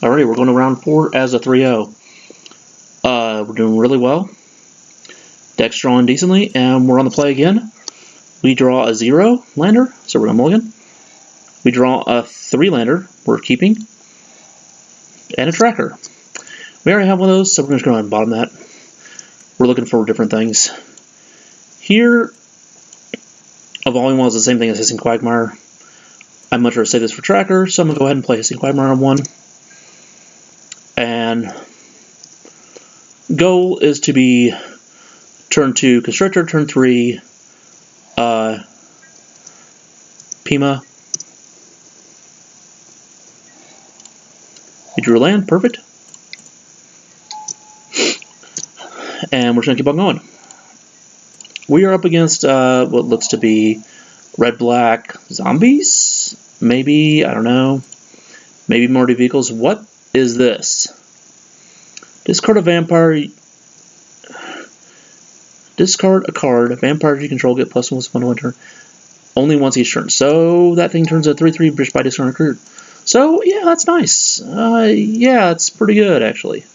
Alrighty, we're going to round 4 as a 3-0. We're doing really well. Deck's drawing decently, and we're on the play again. We draw a 0 lander, so we're going to mulligan. We draw a 3 lander, we're keeping, and a tracker. We already have one of those, so we're just going to bottom that. We're looking for different things. Here, Evolving Well is the same thing as Hissing Quagmire. I'd much rather save this for tracker, so I'm going to go ahead and play Hissing Quagmire on 1. And goal is to be turn 2 Constrictor, turn 3 Peema. We drew a land, perfect. And we're just going to keep on going. We are up against what looks to be red-black zombies? Maybe, I don't know. Maybe Morty vehicles. What is this? Discard a vampire. Discard a card. Vampires you control get +1/+1 winter. Only once each turn. So that thing turns a 3/3 just by discarding a card. So yeah, that's nice. Yeah, it's pretty good actually.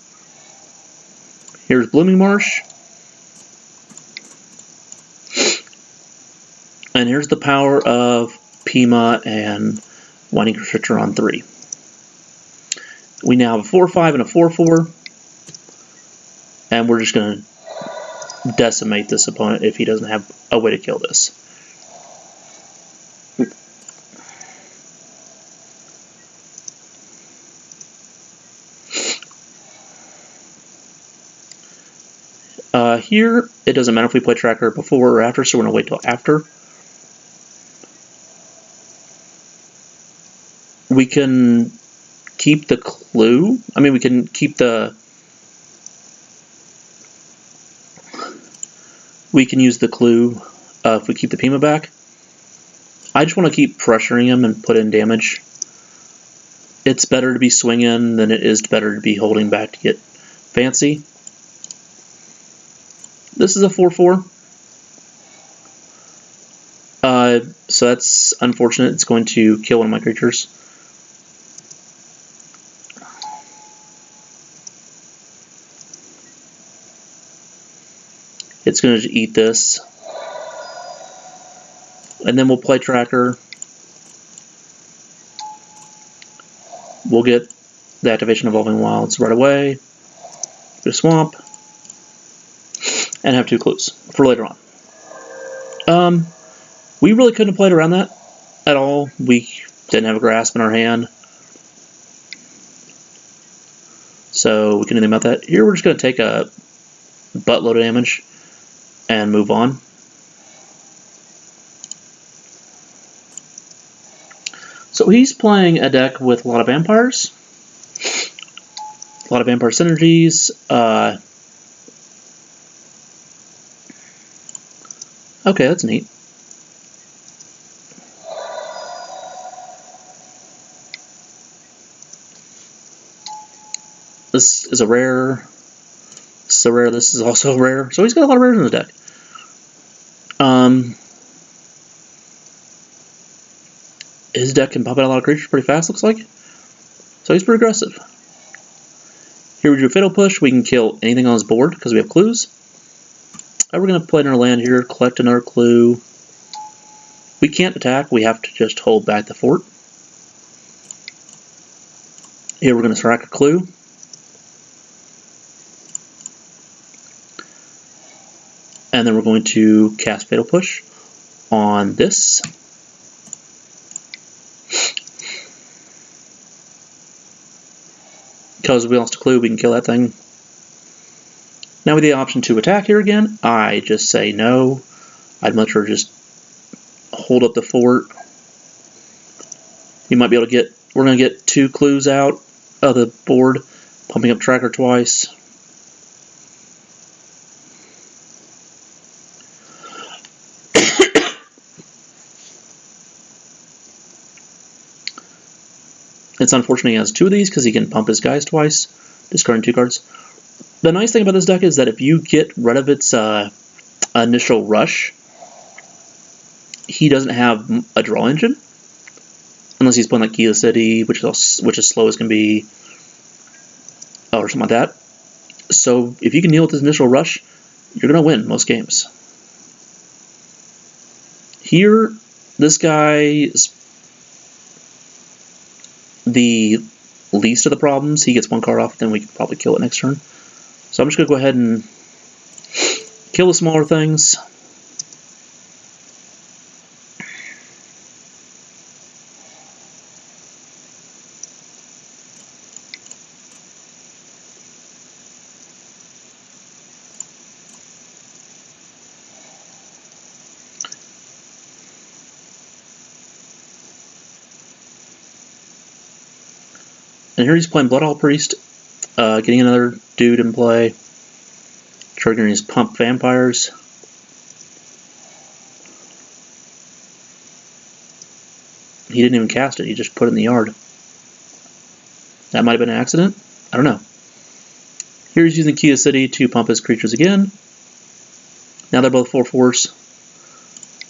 Here's Blooming Marsh. And here's the power of Peema and Winding Constrictor on 3. We now have a 4/5 and a 4/4. And we're just going to decimate this opponent if he doesn't have a way to kill this. Here, it doesn't matter if we play tracker before or after, so we're going to wait till after. We can keep the clue. I mean, we can keep the... We can use the clue if we keep the Peema back. I just want to keep pressuring him and put in damage. It's better to be swinging than it is better to be holding back to get fancy. This is a 4/4. So that's unfortunate. It's going to kill one of my creatures. It's going to eat this. And then we'll play tracker. We'll get the activation of Evolving Wilds right away. Get a swamp. And have 2 clues for later on. We really couldn't have played around that at all. We didn't have a grasp in our hand. So we couldn't do anything about that. Here we're just going to take a buttload of damage and move on. So he's playing a deck with a lot of vampires. A lot of vampire synergies. Okay, that's neat. This is a rare. This is a rare. This is also a rare. So he's got a lot of rares in the deck. His deck can pop out a lot of creatures pretty fast, looks like. So he's pretty aggressive. Here we do a Fatal Push. We can kill anything on his board because we have clues. We're going to play another land here, collect another clue. We can't attack, we have to just hold back the fort. Here we're going to strike a clue. And then we're going to cast Fatal Push on this. Because we lost a clue, we can kill that thing. Now with the option to attack here again, I just say no. I'd much rather just hold up the fort. You might be able to get, we're going to get 2 clues out of the board, pumping up tracker twice. It's unfortunate he has 2 of these because he can pump his guys twice, discarding 2 cards. The nice thing about this deck is that if you get rid of its initial rush, he doesn't have a draw engine. Unless he's playing like Gila City, which is slow as can be, or something like that. So if you can deal with this initial rush, you're going to win most games. Here, this guy is the least of the problems. He gets one card off, then we can probably kill it next turn. So I'm just going to go ahead and kill the smaller things. And here he's playing Bloodhall Priest, getting another dude in play, triggering his Pump Vampires. He didn't even cast it, he just put it in the yard. That might have been an accident? I don't know. Here he's using Key of City to pump his creatures again. Now they're both 4/4s.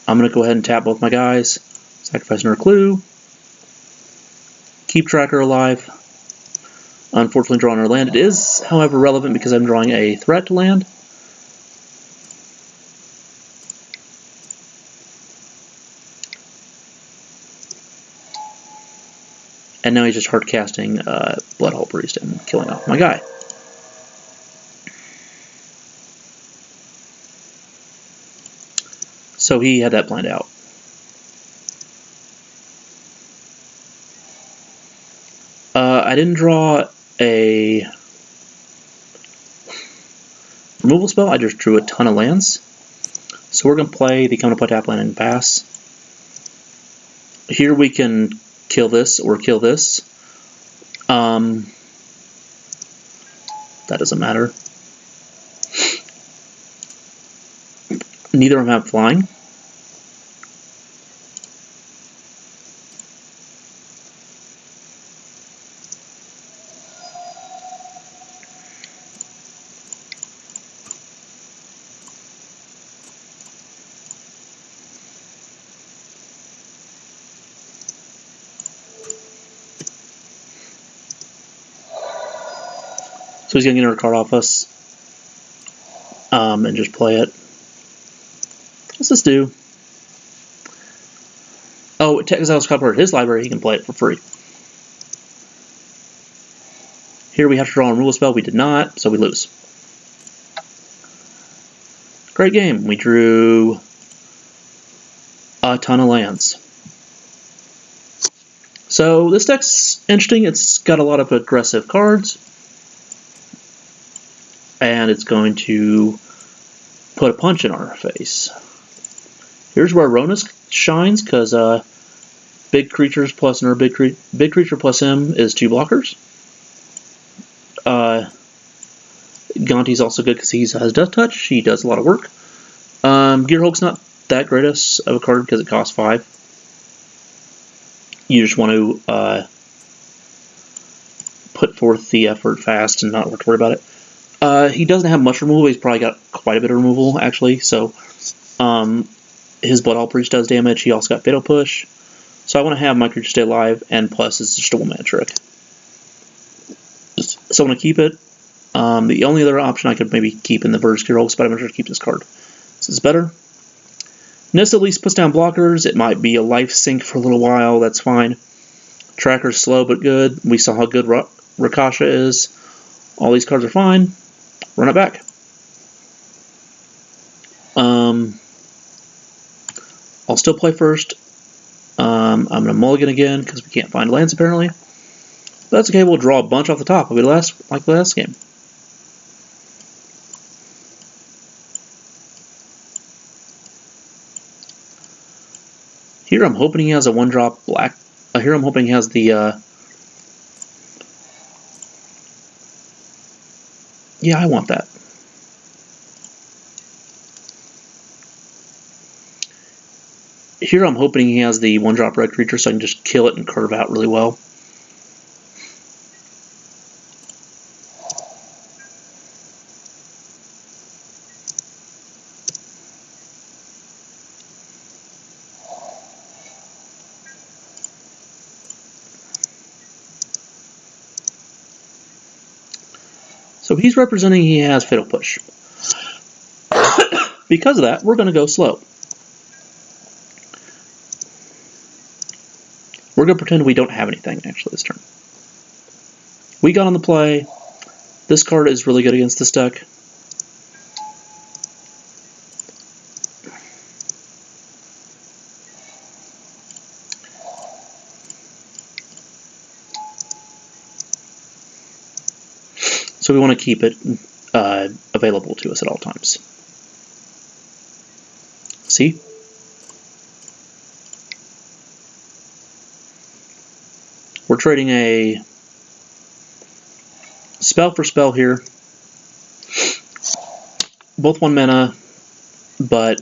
I'm going to go ahead and tap both my guys, sacrifice another clue, keep Tracker alive. Unfortunately, drawing our land. It is, however, relevant because I'm drawing a threat to land. And now he's just hard casting Bloodhall Priest and killing off my guy. So he had that planned out. I didn't draw a removal spell, I just drew a ton of lands. So we're going to play the come to play tap land and pass. Here we can kill this or kill this. That doesn't matter. Neither of them have flying. So he's going to get another card off us and just play it. What's this do? Oh, it exiles a copy of his library, he can play it for free. Here we have to draw a removal spell, we did not, so we lose. Great game, we drew a ton of lands. So this deck's interesting, it's got a lot of aggressive cards. And it's going to put a punch in our face. Here's where Ronus shines, because big creatures plus another big creature plus him is 2 blockers. Gonti's also good because he has Death Touch. He does a lot of work. Gearhulk's not that great of a card because it costs 5. You just want to put forth the effort fast and not worry about it. He doesn't have much removal, he's probably got quite a bit of removal, actually, so his Bloodhall Priest does damage, he also got Fatal Push, so I want to have my creature stay alive, and plus it's just a 1-mana trick. So I'm going to keep it. The only other option I could maybe keep in the Verdurous Gearhulk, but I'm going to keep this card. This is better. Nissa at least puts down blockers, it might be a life sink for a little while, that's fine. Tracker's slow but good, we saw how good Rakasha is. All these cards are fine. Run it back. I'll still play first. I'm going to mulligan again because we can't find lands apparently. But that's okay, we'll draw a bunch off the top. It'll be like the last game. Here I'm hoping he has a 1-drop black. Here I'm hoping he has the... Yeah, I want that. Here I'm hoping he has the 1-drop red creature so I can just kill it and curve out really well. So he's representing he has Fatal Push. Because of that, we're going to go slow. We're going to pretend we don't have anything, actually, this turn. We got on the play. This card is really good against this deck. So we want to keep it available to us at all times. See? We're trading a spell for spell here. Both 1 mana, but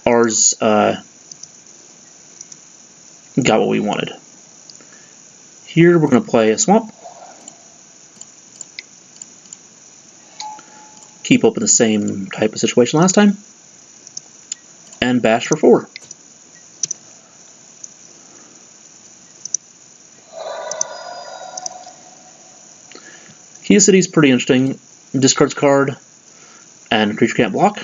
ours got what we wanted. Here we're going to play a Swamp. Keep open the same type of situation last time. And bash for 4. Key City is pretty interesting. Discards card, and creature can't block.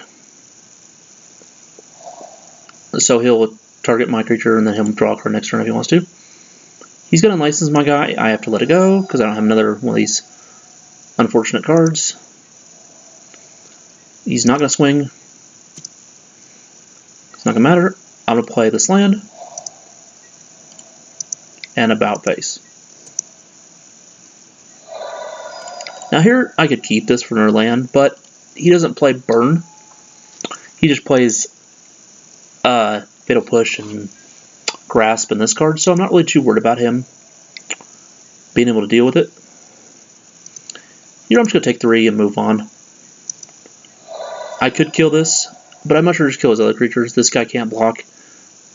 So he'll target my creature, and then he'll draw a card next turn if he wants to. He's going to license my guy. I have to let it go, because I don't have another one of these unfortunate cards. He's not going to swing. It's not going to matter. I'm going to play this land. And About Face. Now here, I could keep this for another land, but he doesn't play Burn. He just plays Fatal Push and Grasp in this card, so I'm not really too worried about him being able to deal with it. Here I'm just going to take 3 and move on. I could kill this, but I'm not sure to just kill his other creatures. This guy can't block.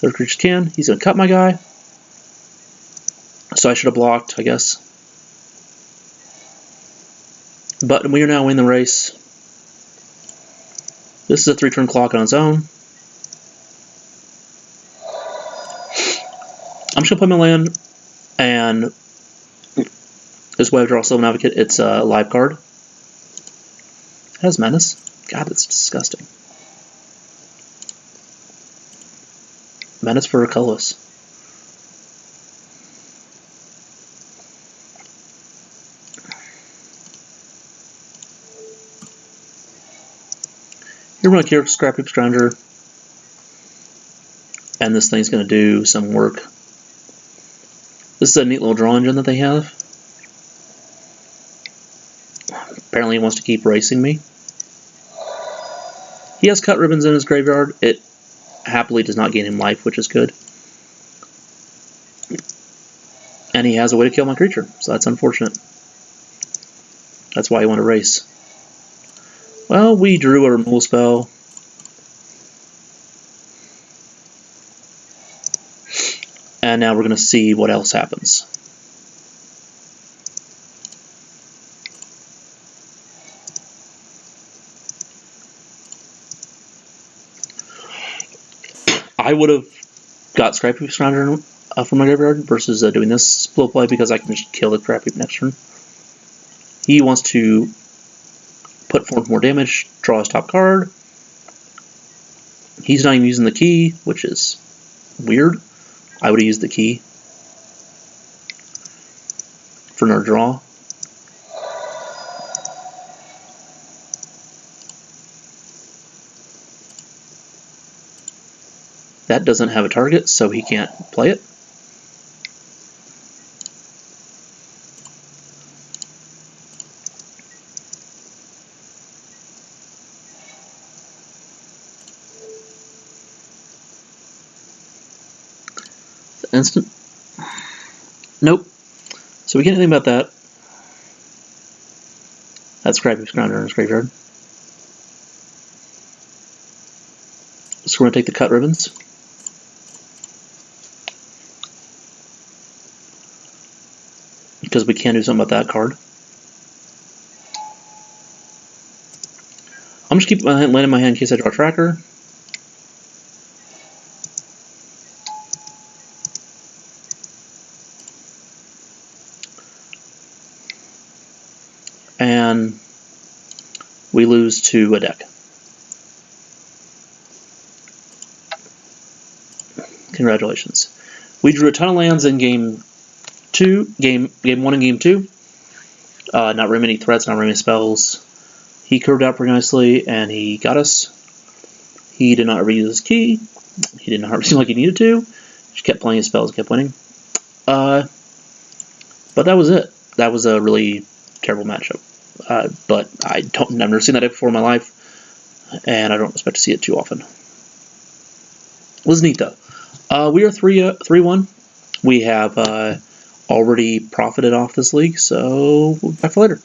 Other creatures can. He's going to cut my guy. So I should have blocked, I guess. But we are now in the race. This is a 3-turn clock on its own. I'm just going to play my land, and this way I draw Sylvan Advocate. It's a live card. It has Menace. God, that's disgusting. Menace for a colorless. Here we're going to character Scrap Heap Stranger, and this thing's going to do some work. This is a neat little draw engine that they have. Apparently he wants to keep racing me. He has Cut Ribbons in his graveyard. It happily does not gain him life, which is good. And he has a way to kill my creature, so that's unfortunate. That's why he wanted to race. Well, we drew a removal spell. And now we're going to see what else happens. I would have got Scrap Heap Stranger from my graveyard versus doing this split play because I can just kill the Scrap Heap next turn. He wants to put forth more damage, draw his top card. He's not even using the key, which is weird. I would have used the key for another draw. That doesn't have a target, so he can't play it. Instant. Nope. So we can't do anything about that. That's Scrap Heap Stranger in his graveyard. So we're going to take the Cut Ribbons. Because we can't do something about that card. I'm just keeping my land in my hand in case I draw a tracker. and we lose to a deck. Congratulations. We drew a ton of lands in game 1 and game 2. Not very many threats, not very many spells. He curved out pretty nicely, and he got us. He did not reuse his key. He did not seem like he needed to. Just kept playing his spells, kept winning. But that was it. That was a really terrible matchup. But I've never seen that before in my life, and I don't expect to see it too often. It was neat, though. We are 3-1. We have already profited off this league, so we'll be back for later.